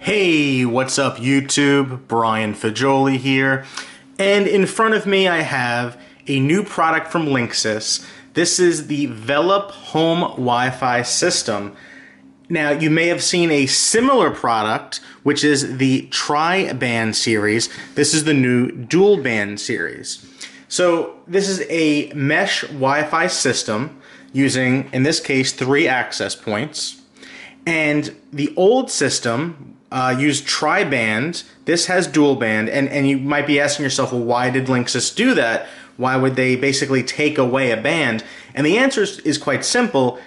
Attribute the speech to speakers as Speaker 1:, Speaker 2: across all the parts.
Speaker 1: Hey, what's up YouTube? Brian Fagioli here. And in front of me I have a new product from Linksys. This is the Velop home Wi-Fi system. Now you may have seen a similar product, which is the tri-band series. This is the new dual band series. So this is a mesh Wi-Fi system using, in this case, 3 access points. And the old system used tri-band. This has dual band, and you might be asking yourself, well, why did Linksys do that? Why would they basically take away a band? And the answer is quite simple.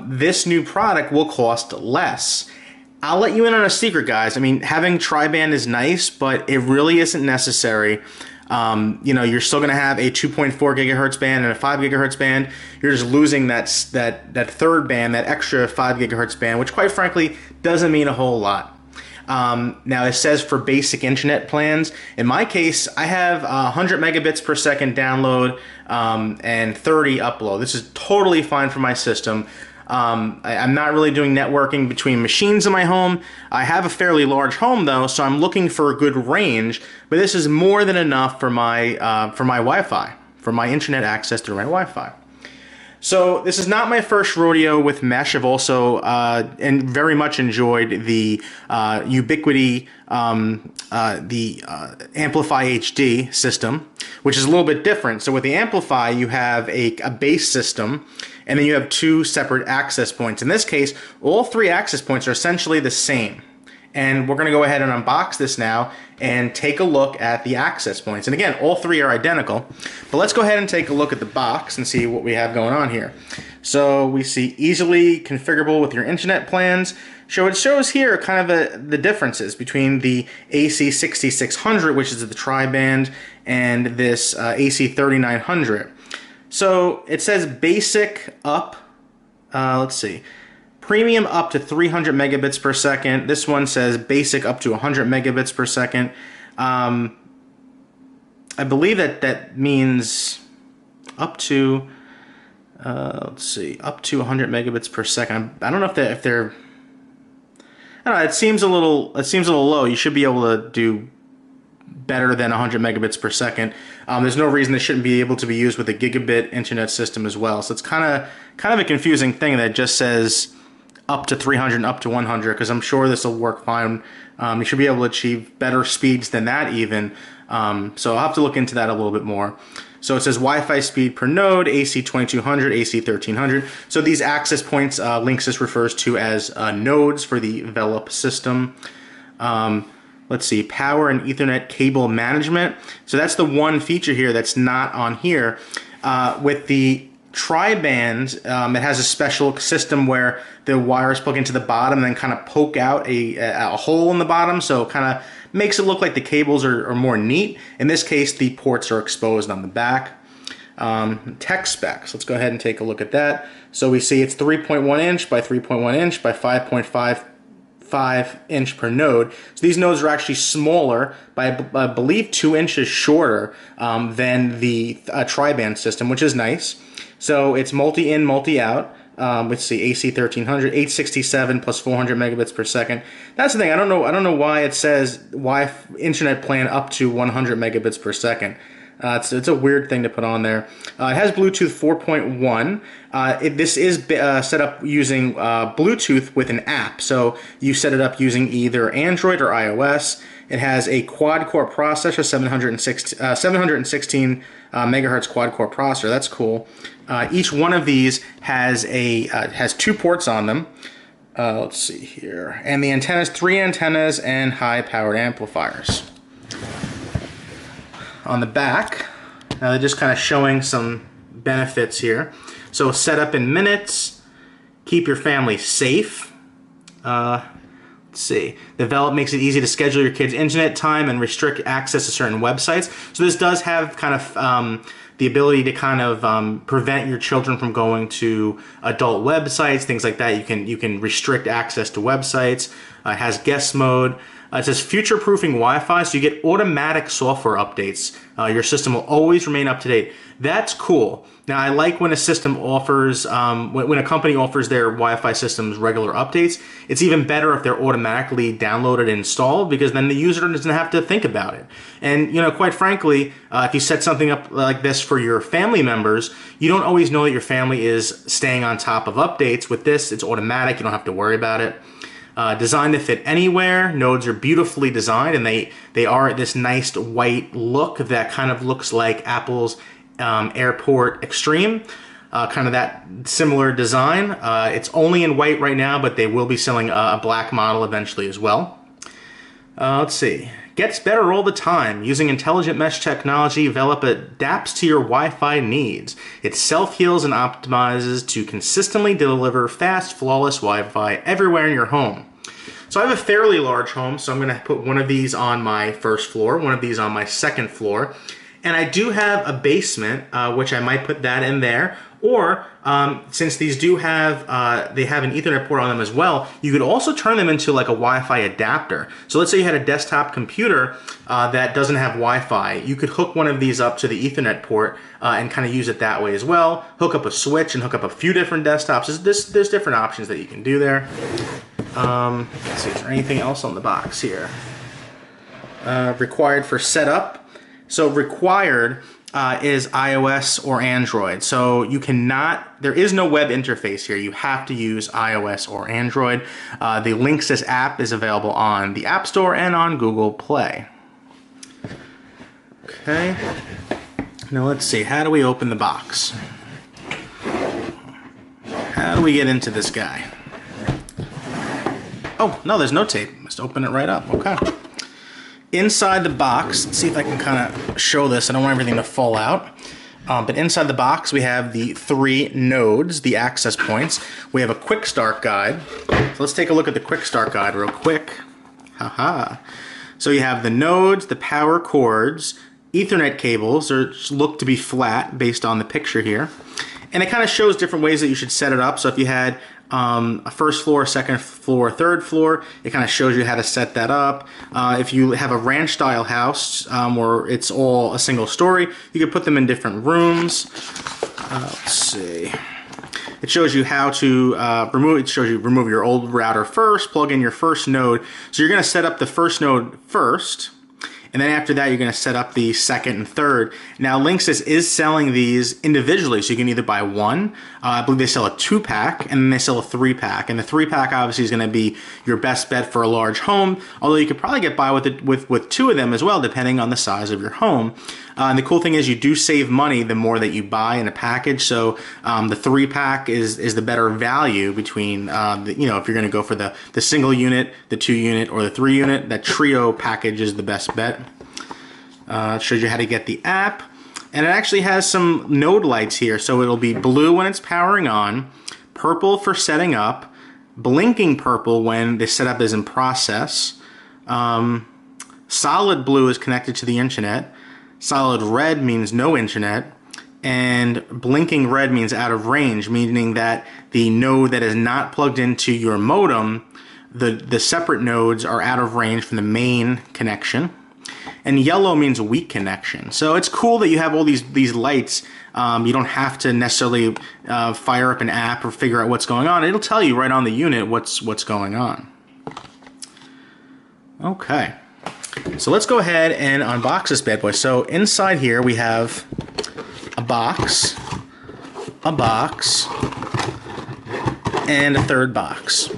Speaker 1: This new product will cost less. I'll let you in on a secret, guys. I mean, having tri-band is nice, but it really isn't necessary. You're still going to have a 2.4 gigahertz band and a 5 gigahertz band. You're just losing that third band, that extra 5 gigahertz band, which quite frankly doesn't mean a whole lot. Now it says for basic internet plans. In my case, I have 100 megabits per second download and 30 upload. This is totally fine for my system. I'm not really doing networking between machines in my home. I have a fairly large home though, so I'm looking for a good range, but this is more than enough for my Wi-Fi, for my internet access through my Wi-Fi. So this is not my first rodeo with mesh. I've also and very much enjoyed the Ubiquiti, the Amplify HD system, which is a little bit different. So with the Amplify, you have a base system, and then you have 2 separate access points. In this case, all 3 access points are essentially the same. And we're going to go ahead and unbox this now and take a look at the access points. And again, all 3 are identical. But let's go ahead and take a look at the box and see what we have going on here. So we see easily configurable with your internet plans. So it shows here kind of the differences between the AC6600, which is the tri-band, and this AC3900. So it says basic up, let's see. Premium up to 300 megabits per second. This one says basic up to 100 megabits per second. I believe that means up to, let's see, up to 100 megabits per second. I don't know if they're, I don't know, it seems a little low. You should be able to do better than 100 megabits per second. There's no reason this shouldn't be able to be used with a gigabit internet system as well. So it's kind of a confusing thing that just says up to 300 and up to 100, because I'm sure this will work fine. You should be able to achieve better speeds than that even. So I'll have to look into that a little bit more. So it says Wi-Fi speed per node, AC 2200, AC 1300. So these access points Linksys refers to as nodes for the Velop system. Let's see, power and Ethernet cable management. So that's the one feature here that's not on here. With the tri-band, it has a special system where the wires plug into the bottom and then kind of poke out a hole in the bottom, so it kind of makes it look like the cables are more neat. In this case, the ports are exposed on the back. Tech specs, let's go ahead and take a look at that. So we see it's 3.1 inch by 3.1 inch by 5.5 inch per node. So these nodes are actually smaller by, I believe, 2 inches shorter than the tri-band system, which is nice. So it's multi-in, multi-out. Let's see, AC 1300, 867 plus 400 megabits per second. That's the thing. I don't know why it says internet plan up to 100 megabits per second. It's a weird thing to put on there. It has Bluetooth 4.1. This is set up using Bluetooth with an app. So you set it up using either Android or iOS. It has a quad-core processor, 716 megahertz quad-core processor. That's cool. Each one of these has has 2 ports on them. Let's see here. And the antennas, 3 antennas and high-powered amplifiers. On the back, they're just kind of showing some benefits here. So set up in minutes, keep your family safe. Let's see. The Velop makes it easy to schedule your kids' internet time and restrict access to certain websites. So this does have kind of the ability to kind of prevent your children from going to adult websites, things like that. You can restrict access to websites. It has guest mode. It says future-proofing Wi-Fi, so you get automatic software updates. Your system will always remain up to date. That's cool. Now, I like when a system offers, when a company offers their Wi-Fi systems regular updates. It's even better if they're automatically downloaded and installed, because then the user doesn't have to think about it. And, you know, quite frankly, if you set something up like this for your family members, you don't always know that your family is staying on top of updates. With this, it's automatic. You don't have to worry about it. Designed to fit anywhere. Nodes are beautifully designed, and they are this nice white look that kind of looks like Apple's Airport Extreme, kind of that similar design. It's only in white right now, but they will be selling a black model eventually as well. Let's see. Gets better all the time. Using intelligent mesh technology, Velop adapts to your Wi-Fi needs. It self-heals and optimizes to consistently deliver fast, flawless Wi-Fi everywhere in your home. So I have a fairly large home, so I'm going to put one of these on my first floor, one of these on my second floor. And I do have a basement, which I might put that in there. Or, since these do have, they have an Ethernet port on them as well, you could also turn them into like a Wi-Fi adapter. So let's say you had a desktop computer that doesn't have Wi-Fi. You could hook one of these up to the Ethernet port and kind of use it that way as well. Hook up a switch and hook up a few different desktops. There's different options that you can do there. Let's see, is there anything else on the box here? Required for setup. So required is iOS or Android. So you cannot, there is no web interface here. You have to use iOS or Android. The Linksys app is available on the App Store and on Google Play. Okay. Now let's see, how do we open the box? How do we get into this guy? Oh, no, there's no tape. Just open it right up. Okay. Inside the box, let's see if I can kind of show this. I don't want everything to fall out. But inside the box, we have the 3 nodes, the access points. We have a quick start guide. So let's take a look at the quick start guide real quick. Haha. So you have the nodes, the power cords, Ethernet cables, or look to be flat based on the picture here. And it kind of shows different ways that you should set it up. So if you had a first floor, second floor, third floor, it kind of shows you how to set that up. If you have a ranch style house where it's all a single story, you can put them in different rooms. Let's see. It shows you how to remove your old router first, plug in your first node. So you're going to set up the first node first. And then after that, you're going to set up the second and third. Now, Linksys is selling these individually, so you can either buy one. I believe they sell a 2-pack, and then they sell a 3-pack. And the 3-pack obviously is going to be your best bet for a large home, although you could probably get by with it with 2 of them as well, depending on the size of your home. And the cool thing is you do save money the more that you buy in a package. So the 3-pack is the better value between, if you're going to go for the single unit, the 2-unit, or the 3-unit. That trio package is the best bet. It shows you how to get the app. And it actually has some node lights here. So it'll be blue when it's powering on, purple for setting up, blinking purple when the setup is in process. Solid blue is connected to the internet. Solid red means no internet, and blinking red means out of range, meaning that the node that is not plugged into your modem, the separate nodes are out of range from the main connection. And yellow means weak connection. So it's cool that you have all these lights. You don't have to necessarily fire up an app or figure out what's going on. It'll tell you right on the unit what's going on. Okay. So let's go ahead and unbox this bad boy. So inside here we have a box, and a third box.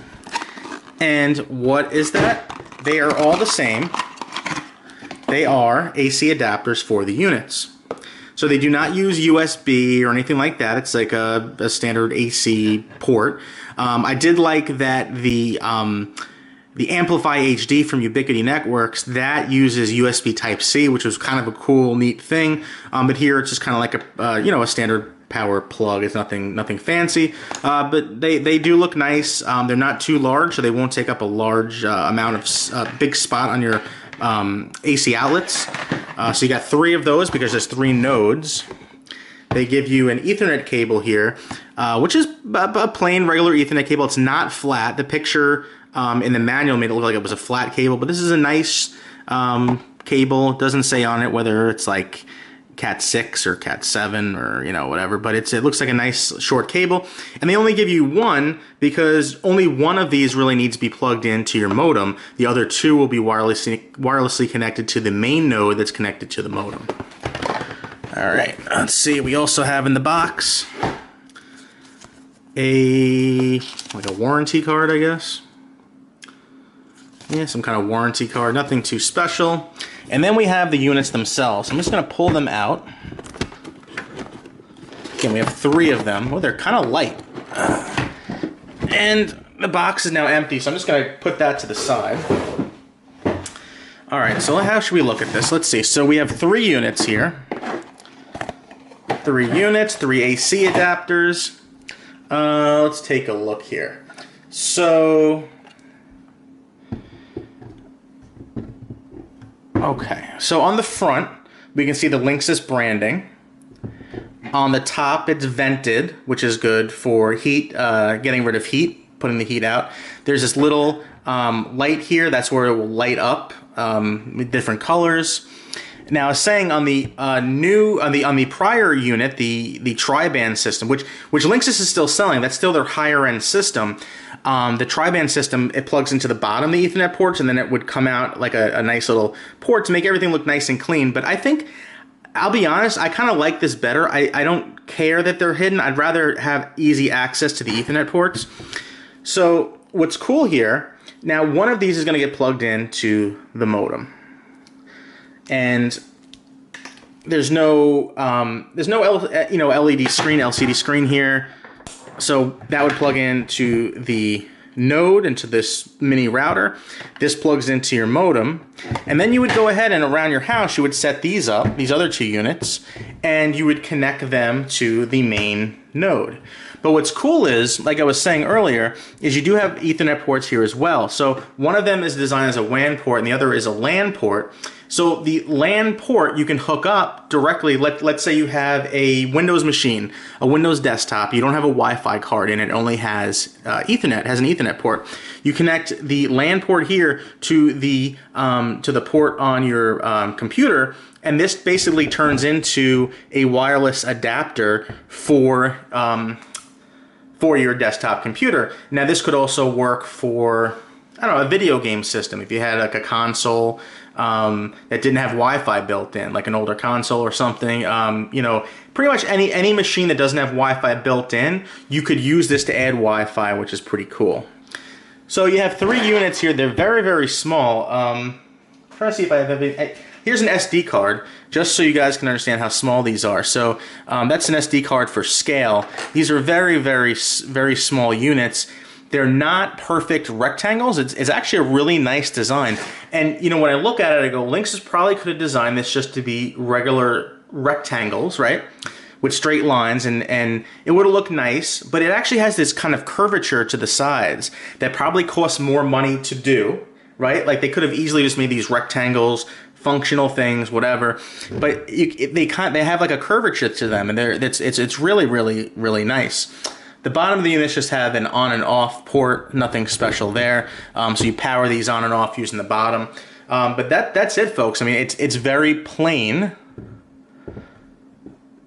Speaker 1: And what is that? They are all the same. They are AC adapters for the units. So they do not use USB or anything like that. It's like a standard AC port. I did like that the Amplify HD from Ubiquiti Networks, that uses USB Type-C, which was kind of a cool, neat thing. But here it's just kind of like a standard power plug. It's nothing fancy. But they do look nice. They're not too large, so they won't take up a large amount of big spot on your AC outlets. So you got 3 of those because there's 3 nodes. They give you an Ethernet cable here, which is a plain regular Ethernet cable. It's not flat. The picture in the manual made it look like it was a flat cable, but this is a nice cable. It doesn't say on it whether it's like Cat 6 or Cat 7 or, you know, whatever, but it looks like a nice short cable. And they only give you one because only one of these really needs to be plugged into your modem. The other two will be wirelessly connected to the main node that's connected to the modem. All right, let's see. We also have in the box like a warranty card, I guess. Yeah, some kind of warranty card, nothing too special. And then we have the units themselves. I'm just going to pull them out. Again, we have 3 of them. Oh, they're kind of light. And the box is now empty, so I'm just going to put that to the side. All right, so how should we look at this? Let's see. So we have 3 units here. 3 units, 3 AC adapters. Let's take a look here. So... okay, so on the front, we can see the Linksys branding. On the top, it's vented, which is good for heat, getting rid of heat, putting the heat out. There's this little light here. That's where it will light up with different colors. Now, I was saying on the on the prior unit, the tri-band system, which Linksys is still selling. That's still their higher end system. The tri-band system, it plugs into the bottom of the Ethernet ports, and then it would come out like a nice little port to make everything look nice and clean. But I think, I'll be honest, I kind of like this better. I don't care that they're hidden. I'd rather have easy access to the Ethernet ports. So what's cool here, now one of these is going to get plugged into the modem. And there's no LED screen, LCD screen here. So that would plug into the node, into this mini router. This plugs into your modem. And then you would go ahead and around your house, you would set these up, these other 2 units, and you would connect them to the main node. But what's cool is, like I was saying earlier, is you do have Ethernet ports here as well. So one of them is designed as a WAN port and the other is a LAN port. So the LAN port you can hook up directly. Let's say you have a Windows machine, a Windows desktop. You don't have a Wi-Fi card in it. It only has Ethernet, has an Ethernet port. You connect the LAN port here to the port on your computer, and this basically turns into a wireless adapter for your desktop computer. Now this could also work for, I don't know, a video game system. If you had like a console that didn't have Wi-Fi built in, like an older console or something, you know, pretty much any machine that doesn't have Wi-Fi built in, you could use this to add Wi-Fi, which is pretty cool. So you have 3 units here. They're very, very small. Trying to see if I have everything. Here's an SD card, just so you guys can understand how small these are. So that's an SD card for scale. These are very, very, very small units. They're not perfect rectangles. It's actually a really nice design. And you know, when I look at it, I go, Linksys probably could have designed this just to be regular rectangles, right? With straight lines, and it would have looked nice, but it actually has this kind of curvature to the sides that probably costs more money to do, right? Like they could have easily just made these rectangles, functional things, whatever, but they have like a curvature to them, and it's really, really, really nice. The bottom of the units just have an on and off port, nothing special there. So you power these on and off using the bottom. But that's it, folks. I mean, it's very plain,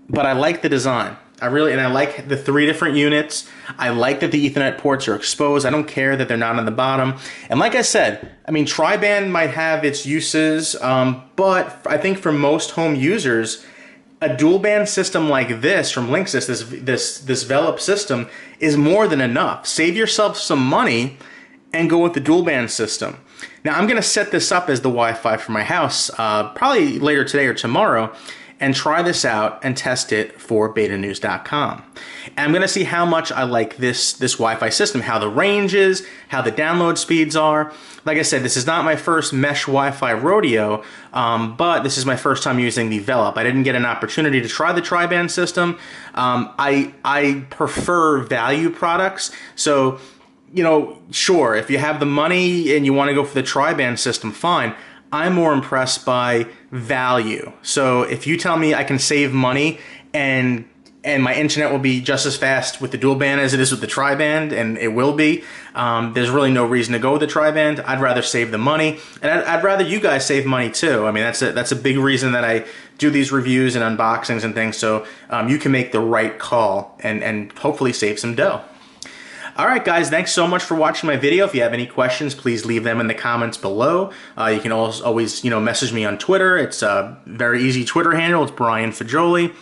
Speaker 1: but I like the design. I like the 3 different units. I like that the Ethernet ports are exposed. I don't care that they're not on the bottom. And like I said, I mean, tri-band might have its uses, but I think for most home users, a dual band system like this from Linksys, this Velop system, is more than enough. Save yourself some money and go with the dual band system. Now I'm going to set this up as the Wi-Fi for my house probably later today or tomorrow, and try this out and test it for betanews.com. And I'm going to see how much I like this Wi-Fi system, how the range is, how the download speeds are. Like I said, this is not my first mesh Wi-Fi rodeo, but this is my first time using the Velop. I didn't get an opportunity to try the tri-band system. I prefer value products, so you know, sure, if you have the money and you want to go for the tri-band system, fine. I'm more impressed by value. So if you tell me I can save money and and my internet will be just as fast with the dual band as it is with the tri-band, and it will be. There's really no reason to go with the tri-band. I'd rather save the money, and I'd rather you guys save money too. I mean, that's a big reason that I do these reviews and unboxings and things, so you can make the right call and hopefully save some dough. Alright guys, thanks so much for watching my video. If you have any questions, please leave them in the comments below. You can always message me on Twitter. It's a very easy Twitter handle. It's Brian Fagioli,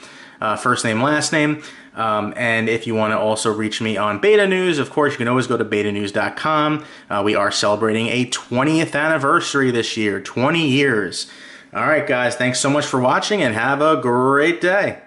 Speaker 1: first name, last name. And if you want to also reach me on Beta News, of course, you can always go to betanews.com. We are celebrating a 20th anniversary this year, 20 years. Alright guys, thanks so much for watching and have a great day.